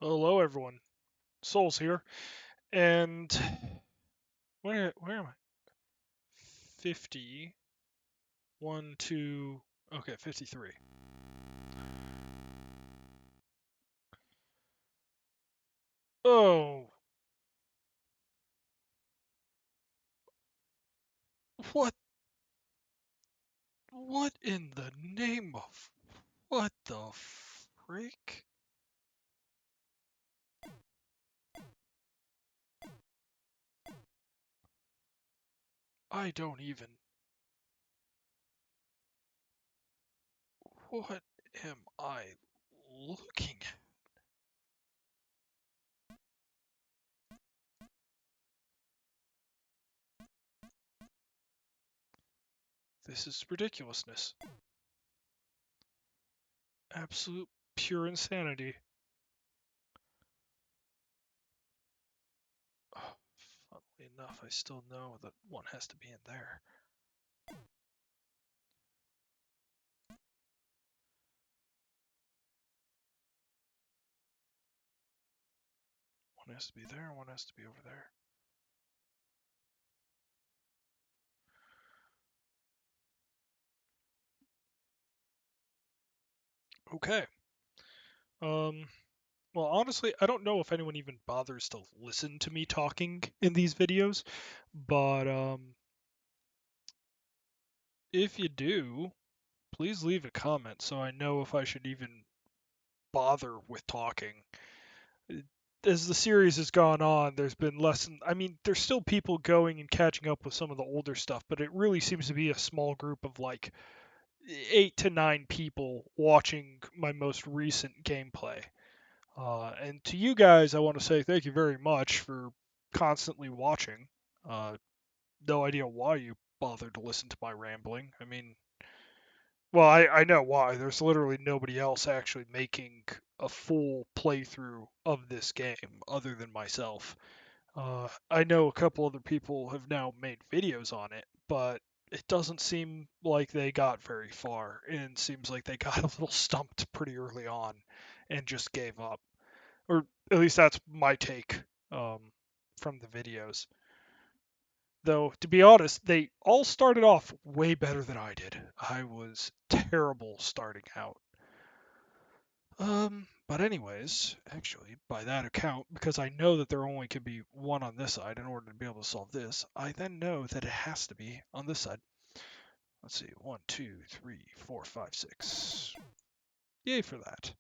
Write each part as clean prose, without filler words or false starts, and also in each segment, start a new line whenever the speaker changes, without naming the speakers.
Hello, everyone. Souls here, and where am I? 50, 1, 2. Okay, 53. Oh, what? What in the name of what the freak? I don't even. What am I looking at? This is ridiculousness. Absolute pure insanity. Oh, funnily enough, I still know that one has to be in there. One has to be there, one has to be over there. Okay. Um, well, honestly, I don't know if anyone even bothers to listen to me talking in these videos, but if you do, please leave a comment so I know if I should even bother with talking. As the series has gone on, there's been less. I mean, there's still people going and catching up with some of the older stuff, but it really seems to be a small group of like 8 to 9 people watching my most recent gameplay. And to you guys, I want to say thank you very much for constantly watching. Uh, no idea why you bothered to listen to my rambling. I mean, well, I know why. There's literally nobody else actually making a full playthrough of this game other than myself. I know a couple other people have now made videos on it, but it doesn't seem like they got very far, and seems like they got a little stumped pretty early on and just gave up. Or at least that's my take from the videos. Though, to be honest, they all started off way better than I did. I was terrible starting out. But anyways, actually, by that account, because I know that there only can be one on this side in order to be able to solve this, I then know that it has to be on this side. Let's see, 1, 2, 3, 4, 5, 6. Yay for that.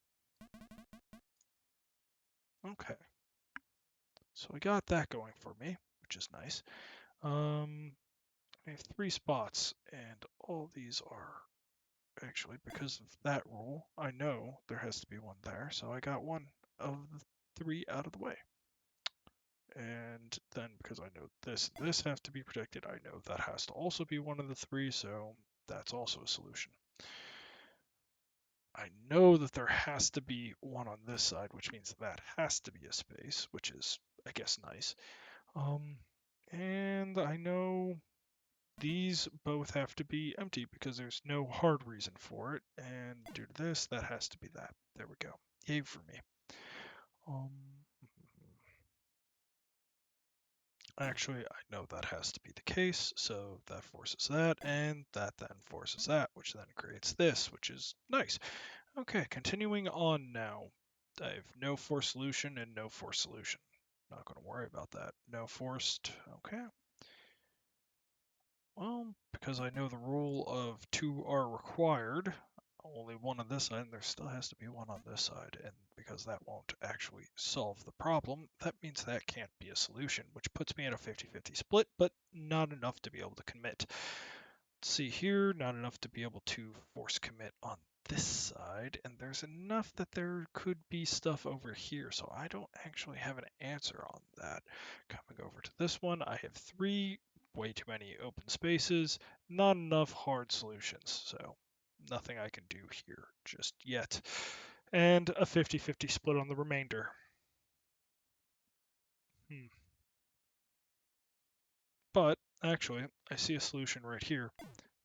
Okay, so I got that going for me, which is nice. I have 3 spots, and all these are actually, because of that rule, I know there has to be one there, so I got one of the 3 out of the way. And then because I know this and this have to be protected, I know that has to also be one of the 3, so that's also a solution. I know that there has to be one on this side, which means that has to be a space, which is, I guess, nice. And I know these both have to be empty because there's no hard reason for it, and due to this, that has to be that. There we go. Yay for me. Um, Actually, I know that has to be the case, so that forces that, and that then forces that, which then creates this, which is nice. Okay, continuing on now. I have no forced solution and no forced solution. Not going to worry about that. No forced. Okay. Well, because I know the rule of 2 are required, only one on this side, and there still has to be one on this side, and because that won't actually solve the problem, that means that can't be a solution, which puts me at a 50-50 split, but not enough to be able to commit. Let's see here, not enough to be able to force commit on this side, and there's enough that there could be stuff over here, so I don't actually have an answer on that. Coming over to this one, I have 3, way too many open spaces, not enough hard solutions, so nothing I can do here just yet. And a 50-50 split on the remainder. But actually, I see a solution right here.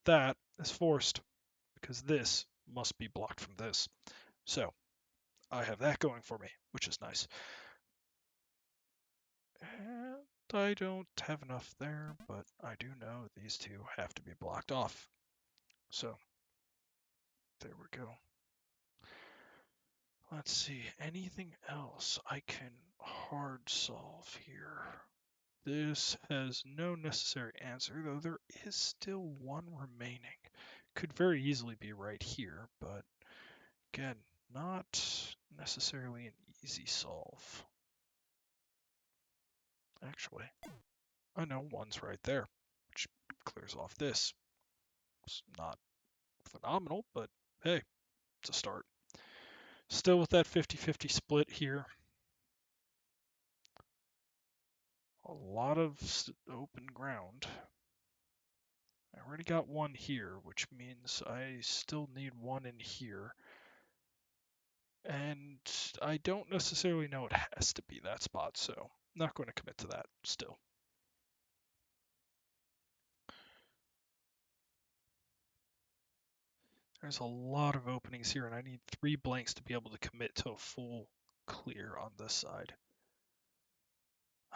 That is forced because this must be blocked from this. So I have that going for me, which is nice. And I don't have enough there, but I do know these two have to be blocked off. So there we go. Let's see, anything else I can hard solve here? This has no necessary answer, though there is still one remaining. Could very easily be right here, but again, not necessarily an easy solve. Actually, I know one's right there, which clears off this. It's not phenomenal, but hey, it's a start. Still with that 50-50 split here. A lot of open ground. I already got one here, which means I still need one in here. And I don't necessarily know it has to be that spot, so I'm not going to commit to that still. There's a lot of openings here, and I need 3 blanks to be able to commit to a full clear on this side.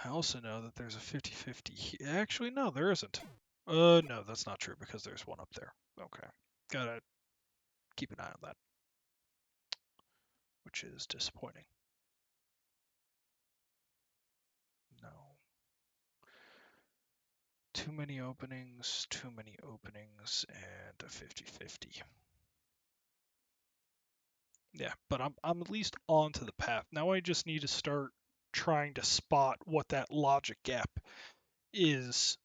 I also know that there's a 50-50 here. Actually, no, there isn't. No, that's not true because there's one up there. Okay. Gotta keep an eye on that, which is disappointing. No. Too many openings, and a 50-50. Yeah, but I'm at least onto the path. Now I just need to start trying to spot what that logic gap is.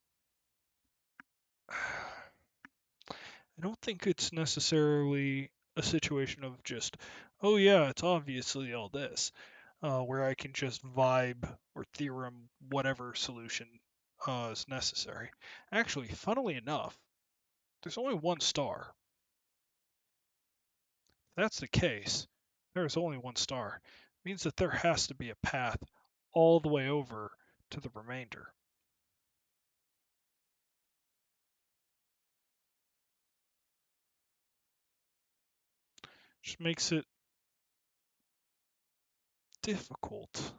I don't think it's necessarily a situation of just, oh yeah, it's obviously all this, where I can just vibe or theorem whatever solution is necessary. Actually, funnily enough, there's only one star. If that's the case, there's only one star. It means that there has to be a path all the way over to the remainder. Just makes it difficult.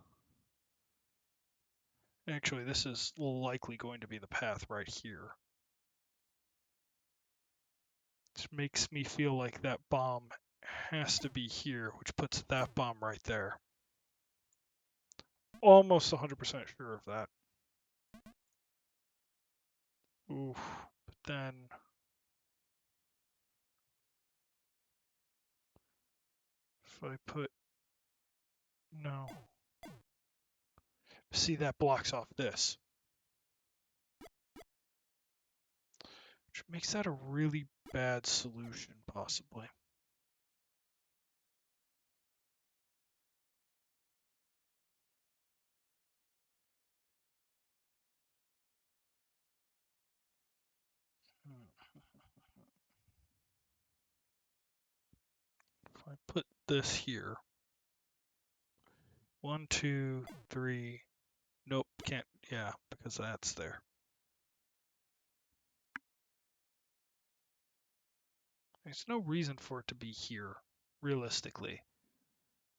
Actually, this is likely going to be the path right here. This makes me feel like that bomb has to be here, which puts that bomb right there. Almost 100% sure of that. Oof. But then... if I put... no. See, that blocks off this. Which makes that a really bad solution, possibly. If I put this here, 1, 2, 3, nope, can't, yeah, because that's there. There's no reason for it to be here, realistically.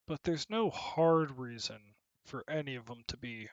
But there's no hard reason for any of them to be.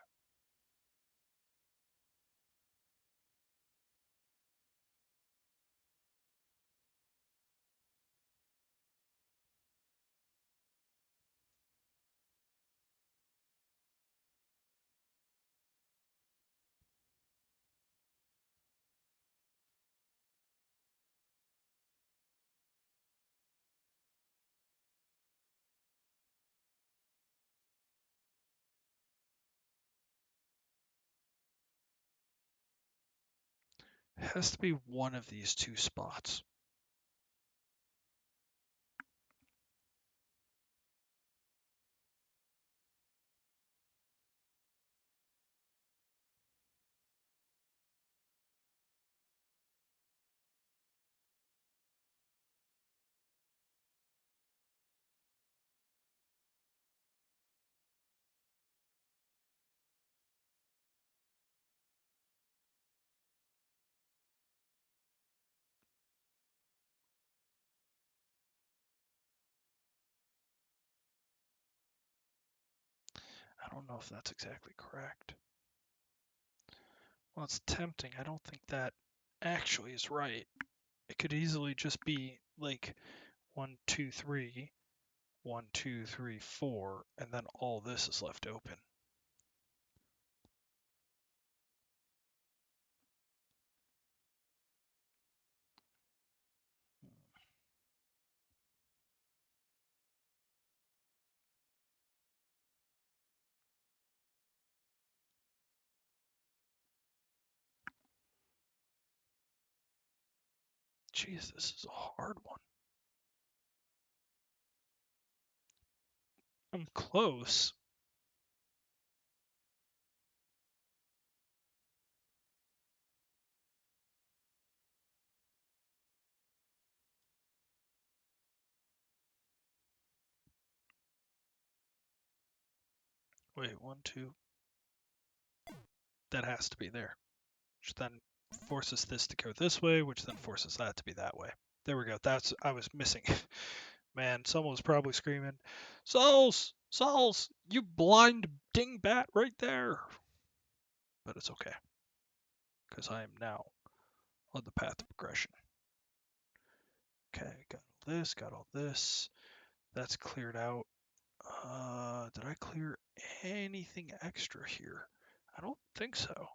It has to be one of these two spots. I don't know if that's exactly correct. Well, it's tempting. I don't think that actually is right. It could easily just be like 1, 2, 3, 1, 2, 3, 4, and then all this is left open. Jeez, this is a hard one. I'm close. Wait, 1, 2. That has to be there. Which then forces this to go this way, which then forces that to be that way. There we go. That's I was missing. Man, someone was probably screaming, "Souls! Souls! You blind dingbat right there!" But it's okay, because I am now on the path of progression. Okay, got all this, got all this. That's cleared out. Did I clear anything extra here? I don't think so.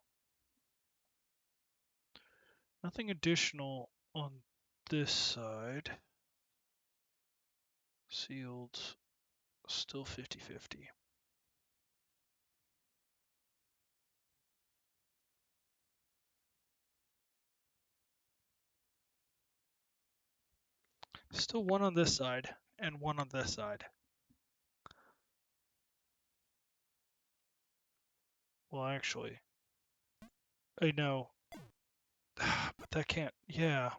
Nothing additional on this side. Sealed, still 50-50. Still one on this side and one on this side. Well, actually, I know, but that can't, yeah.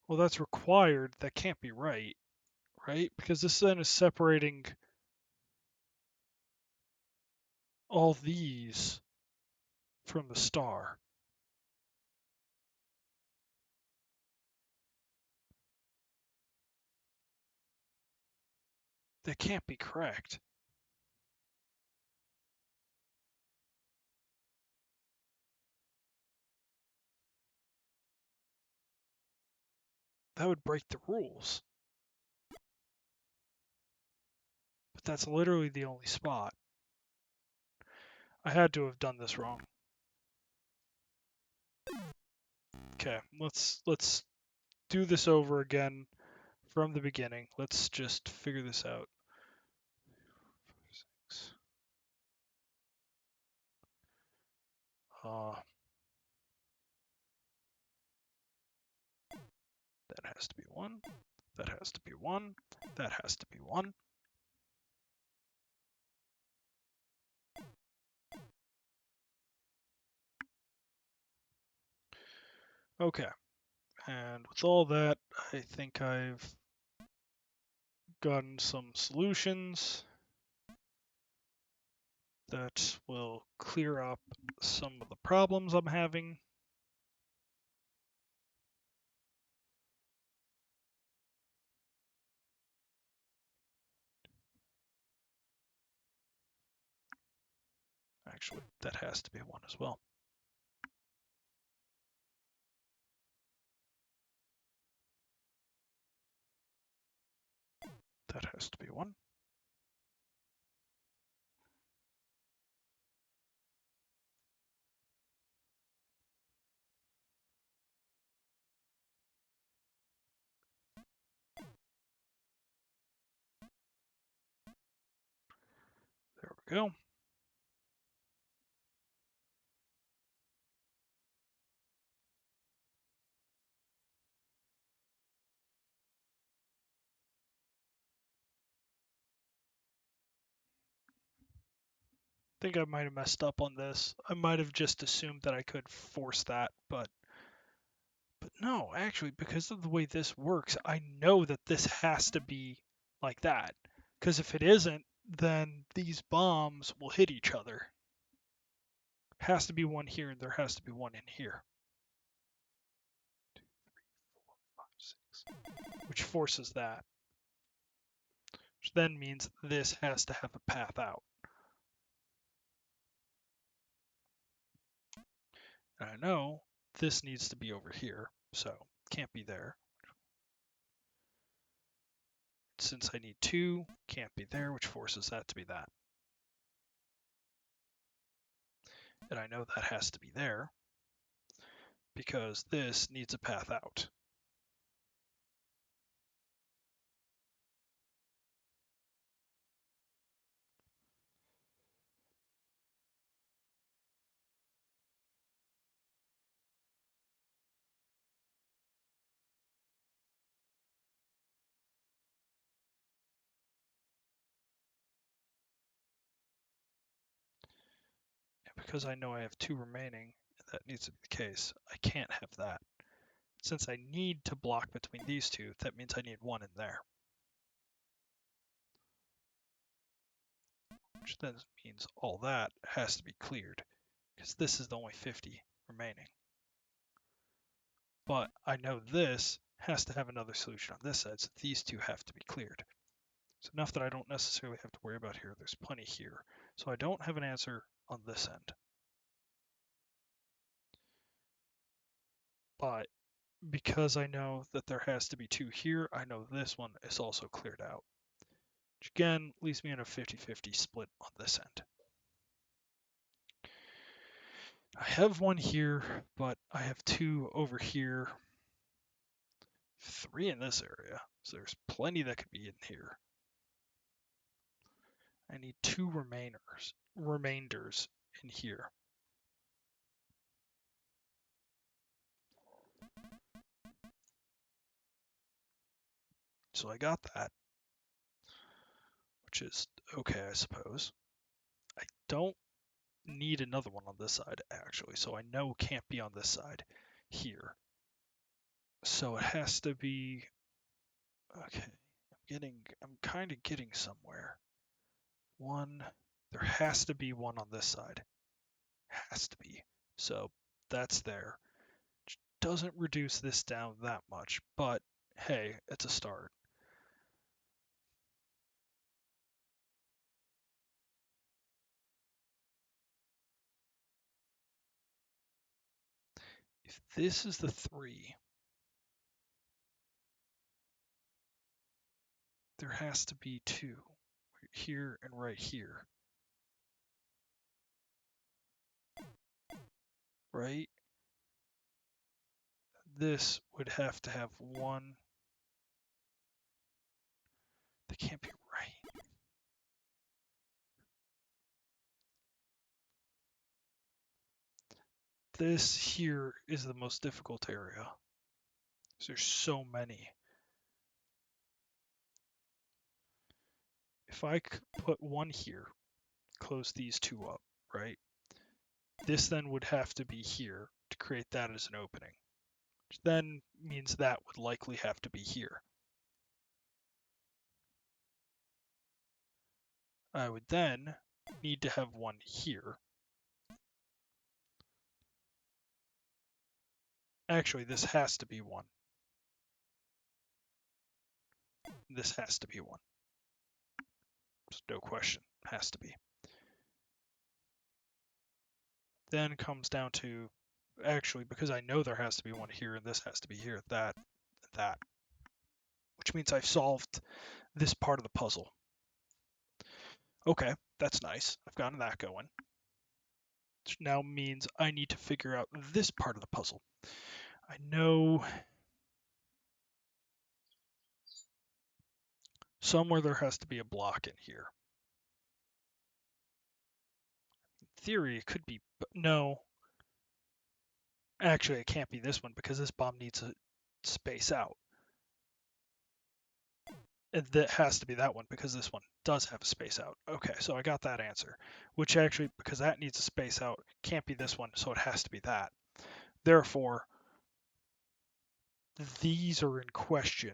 Well, that's required. That can't be right, right? Because this then is separating all these from the star. That can't be correct. That would break the rules. But that's literally the only spot. I had to have done this wrong. Okay, let's do this over again from the beginning. Let's just figure this out. 6. That has to be 1. That has to be 1. That has to be 1. Okay. And with all that, I think I've gotten some solutions that will clear up some of the problems I'm having. Actually, that has to be 1 as well. That has to be 1. There we go. I think I might have messed up on this. I might have just assumed that I could force that, but no, actually, because of the way this works, I know that this has to be like that. Because if it isn't, then these bombs will hit each other. Has to be 1 here, and there has to be 1 in here. 2, 3, 4, 5, 6. Which forces that. which then means this has to have a path out. And I know this needs to be over here, so can't be there. Since I need 2, can't be there, which forces that to be that. And I know that has to be there because this needs a path out. Because I know I have 2 remaining, and that needs to be the case, I can't have that. Since I need to block between these 2, that means I need 1 in there. Which then means all that has to be cleared, because this is the only 50 remaining. But I know this has to have another solution on this side, so these 2 have to be cleared. It's enough that I don't necessarily have to worry about here. There's plenty here. So I don't have an answer on this end. But because I know that there has to be 2 here, I know this one is also cleared out. Which again leaves me in a 50-50 split on this end. I have 1 here, but I have 2 over here. 3 in this area, so there's plenty that could be in here. I need 2 remainders in here. So I got that, which is okay, I suppose. I don't need another one on this side, actually, so I know it can't be on this side here. So it has to be, okay, I'm kind of getting somewhere. 1, there has to be 1 on this side. Has to be. So that's there. Which doesn't reduce this down that much, but hey, it's a start. If this is the 3, there has to be 2 here and right here. Right? This would have to have 1. They can't be right. This here is the most difficult area. There's so many. If I put 1 here, close these 2 up, right? This then would have to be here to create that as an opening, which then means that would likely have to be here. I would then need to have 1 here. Actually, this has to be 1. This has to be 1. There's no question. Has to be. Then comes down to, actually, because I know there has to be 1 here and this has to be here, that, which means I've solved this part of the puzzle. Okay, that's nice. I've gotten that going. Which now means I need to figure out this part of the puzzle. I know somewhere there has to be a block in here. In theory, it could be, but no. Actually, it can't be this one because this bomb needs a space out. And that has to be that one because this one does have a space out. Okay, so I got that answer. Which actually, because that needs a space out, can't be this one, so it has to be that. Therefore, these are in question.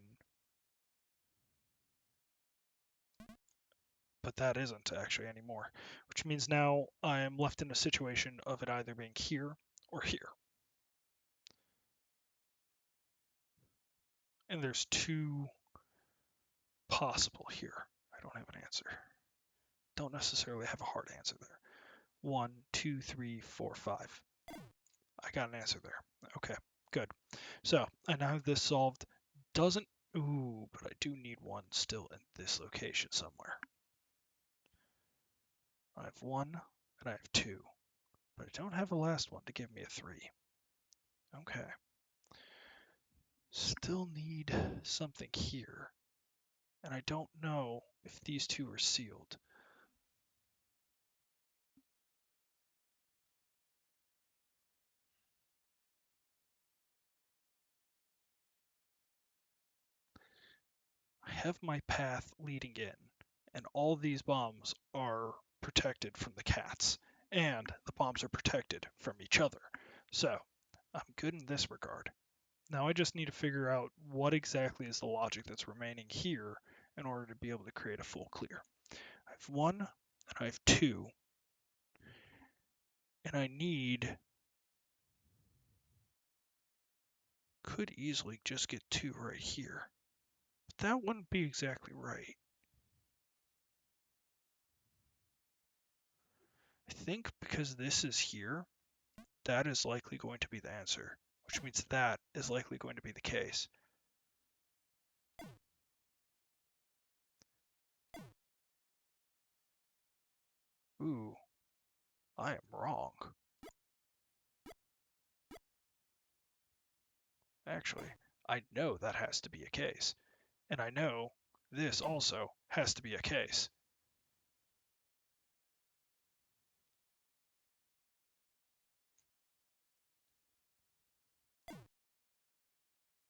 But that isn't actually anymore, which means now I am left in a situation of it either being here or here. And there's 2 possible here. I don't have an answer. Don't necessarily have a hard answer there. 1, 2, 3, 4, 5. I got an answer there. Okay, good. So I now have this solved. Doesn't, ooh, but I do need one still in this location somewhere. I have 1 and I have 2, but I don't have a last one to give me a 3. Okay. Still need something here. And I don't know if these two are sealed. I have my path leading in, and all these bombs are protected from the cats, and the bombs are protected from each other. So I'm good in this regard. Now I just need to figure out what exactly is the logic that's remaining here in order to be able to create a full clear. I have 1 and I have 2, and I could easily just get 2 right here. But that wouldn't be exactly right. I think because this is here, that is likely going to be the answer, which means that is likely going to be the case. Ooh, I am wrong. Actually, I know that has to be a case. And I know this also has to be a case.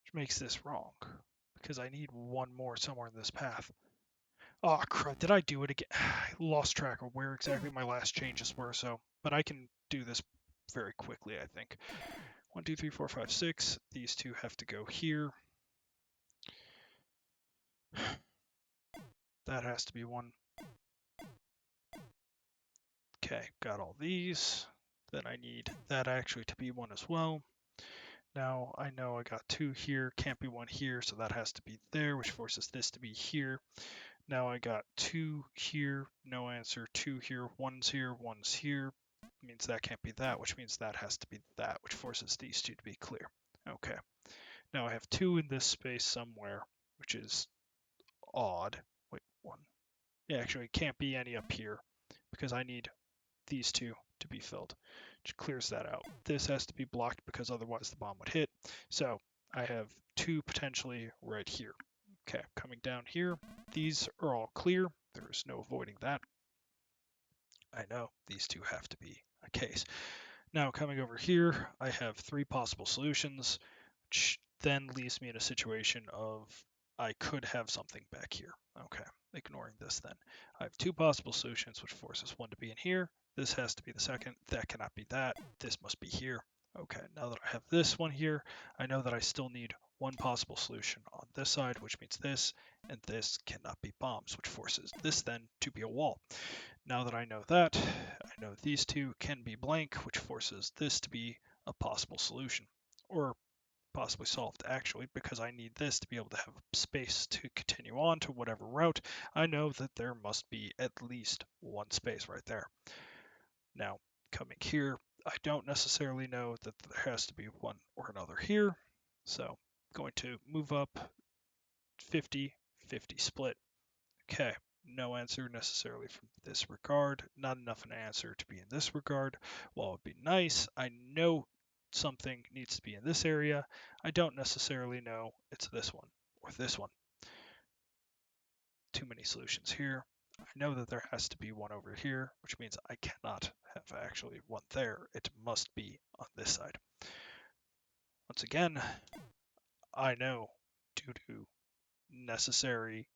Which makes this wrong, because I need one more somewhere in this path. Oh crud, did I do it again? I lost track of where exactly my last changes were, but I can do this very quickly, I think. 1, 2, 3, 4, 5, 6. These two have to go here. That has to be 1. Okay, got all these. Then I need that actually to be 1 as well. Now I know I got 2 here, can't be 1 here, so that has to be there, which forces this to be here. Now I got 2 here, no answer, 2 here, 1's here, 1's here. Means that can't be that, which means that has to be that, which forces these two to be clear. Okay. Now I have 2 in this space somewhere, which is odd. Wait, 1. Yeah, actually, it can't be any up here because I need these two to be filled, which clears that out. This has to be blocked because otherwise the bomb would hit. So I have 2 potentially right here. Okay, coming down here, these are all clear. There is no avoiding that. I know these 2 have to be a case. Now coming over here, I have 3 possible solutions, which then leaves me in a situation of I could have something back here. Okay, ignoring this then. I have 2 possible solutions, which forces 1 to be in here. This has to be the second. That cannot be that. This must be here. Okay, now that I have this one here, I know that I still need 1 possible solution on this side, which means this, and this cannot be bombs, which forces this then to be a wall. Now that I know that, I know these 2 can be blank, which forces this to be a possible solution, or possibly solved actually, because I need this to be able to have space to continue on to whatever route. I know that there must be at least 1 space right there. Now, coming here, I don't necessarily know that there has to be one or another here, so going to move up 50-50 split. Okay, no answer necessarily from this regard, not enough an answer to be in this regard. While it would be nice, I know something needs to be in this area. I don't necessarily know it's this one or this one. Too many solutions here. I know that there has to be one over here, which means I cannot have actually one there. It must be on this side. Once again, I know due to necessary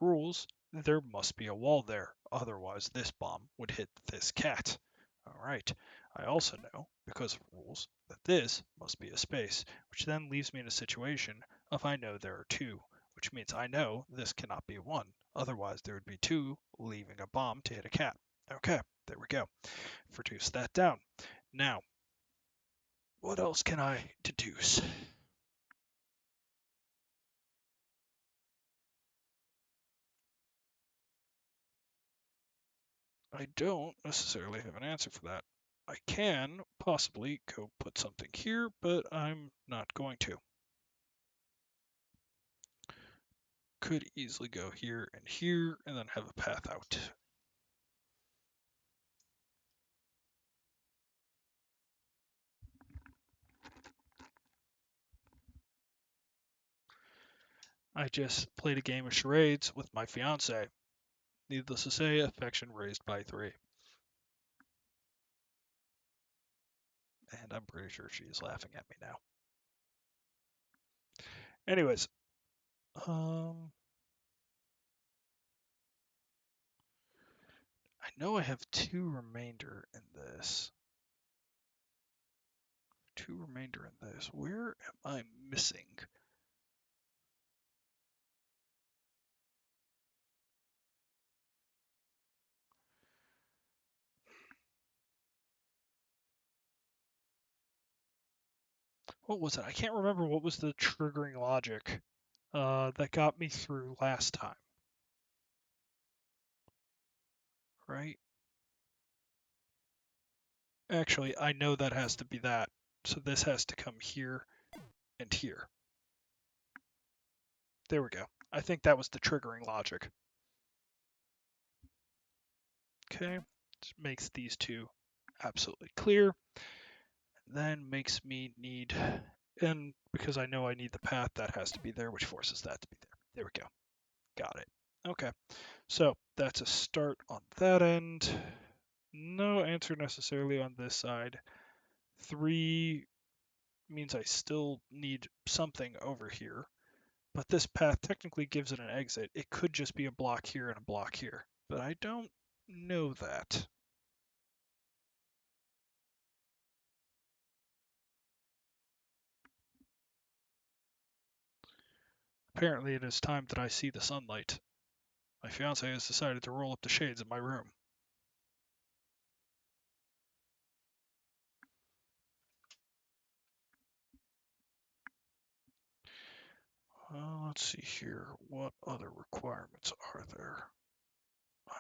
rules, there must be a wall there, otherwise this bomb would hit this cat. Alright, I also know, because of rules, that this must be a space, which then leaves me in a situation of I know there are 2, which means I know this cannot be 1, otherwise there would be 2 leaving a bomb to hit a cat. Okay, there we go. Reduce that down. Now, what else can I deduce? I don't necessarily have an answer for that. I can possibly go put something here, but I'm not going to. Could easily go here, and then have a path out. I just played a game of charades with my fiance. Needless to say, affection raised by 3. And I'm pretty sure she is laughing at me now. Anyways, I know I have 2 remainder in this. 2 remainder in this. Where am I missing? What was it? I can't remember what was the triggering logic that got me through last time. Right? Actually, I know that has to be that. So this has to come here and here. There we go. I think that was the triggering logic. Okay, just makes these 2 absolutely clear. Then makes me need, and because I know I need the path, that has to be there, which forces that to be there. There we go. Got it. Okay, so that's a start on that end. No answer necessarily on this side. 3 means I still need something over here, but this path technically gives it an exit. It could just be a block here and a block here, but I don't know that. Apparently, it is time that I see the sunlight. My fiance has decided to roll up the shades in my room. Let's see here. What other requirements are there?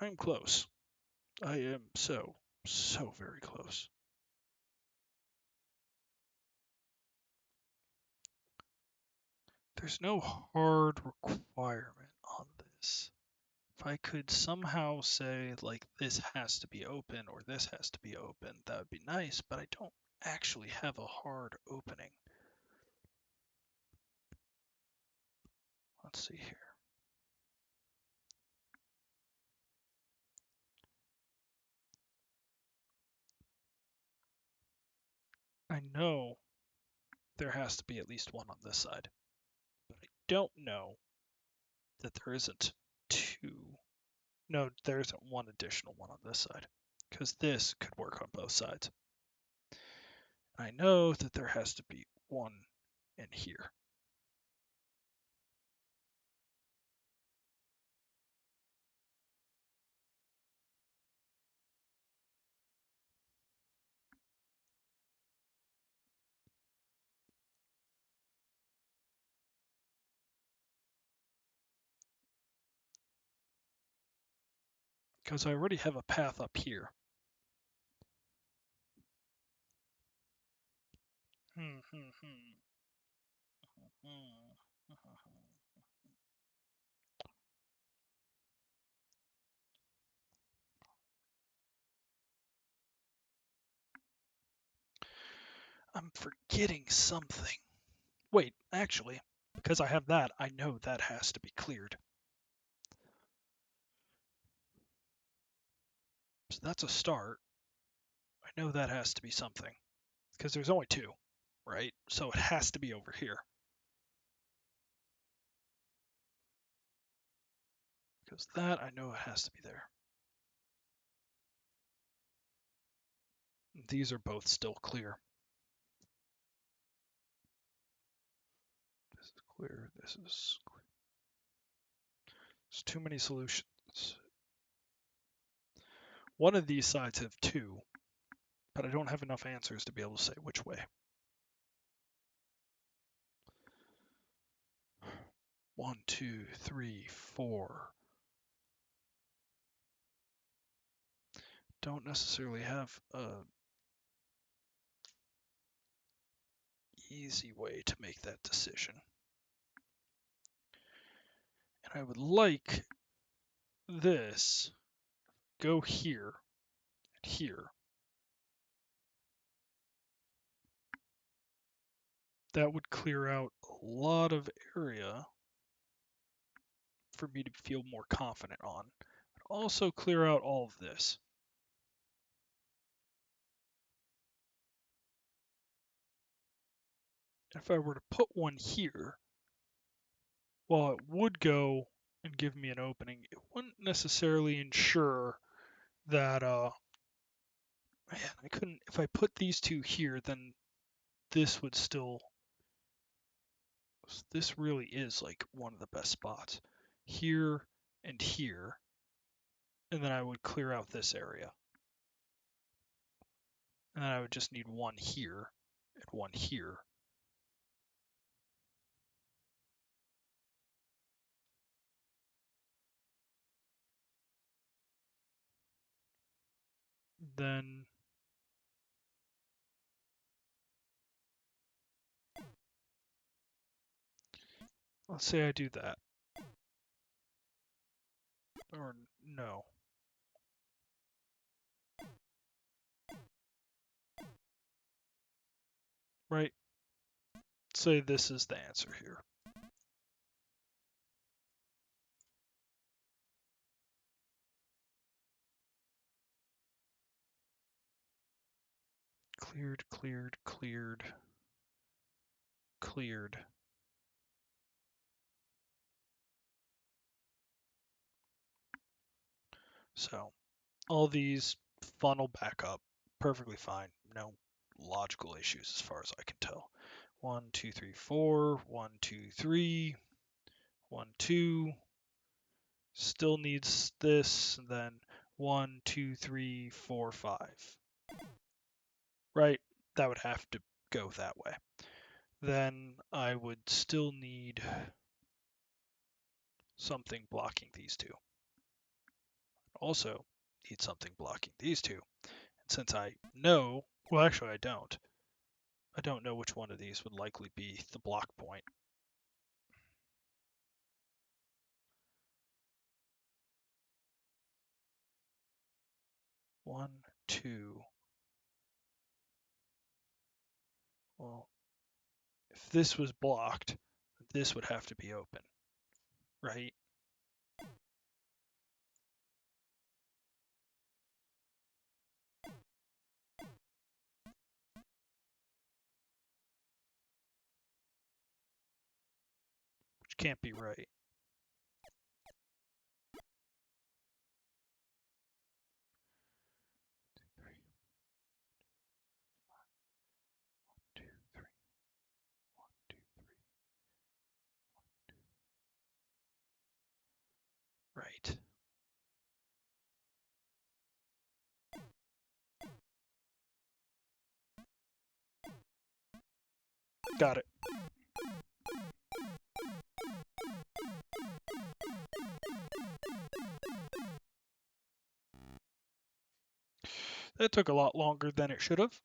I'm close. I am so very close. There's no hard requirement on this. If I could somehow say, like, this has to be open or this has to be open, that would be nice, but I don't actually have a hard opening. Let's see here. I know there has to be at least one on this side, but I don't know that there isn't 2. No, there isn't 1 additional one on this side, because this could work on both sides. I know that there has to be 1 in here. Because I already have a path up here. I'm forgetting something. Wait, actually, because I have that, I know that has to be cleared. So that's a start. I know that has to be something. Because there's only 2, right? So it has to be over here. Because that, I know it has to be there. These are both still clear. This is clear. This is clear. There's too many solutions. One of these sides have 2, but I don't have enough answers to be able to say which way. 1, 2, 3, 4. don't necessarily have a easy way to make that decision. And I would like this go here and here. That would clear out a lot of area for me to feel more confident on. But also clear out all of this. If I were to put one here, while it would go and give me an opening, it wouldn't necessarily ensure that man, I couldn't, if I put these two here, then this would still, this really is like one of the best spots. Here and here, and then I would clear out this area. And then I would just need one here and one here. Then let's say I do that. Or no. Right? Say this is the answer here. Cleared, cleared, cleared, cleared. So all these funnel back up perfectly fine. No logical issues as far as I can tell. 1, 2, 3, 4, 1, 2, 3, 1, 2. Still needs this, and then 1, 2, 3, 4, 5. Right? That would have to go that way. Then I would still need something blocking these two. Also need something blocking these two. And since I know, well actually I don't. I don't know which one of these would likely be the block point. One, two. Well, if this was blocked, this would have to be open, right? Which can't be right. Right. Got it. That took a lot longer than it should have.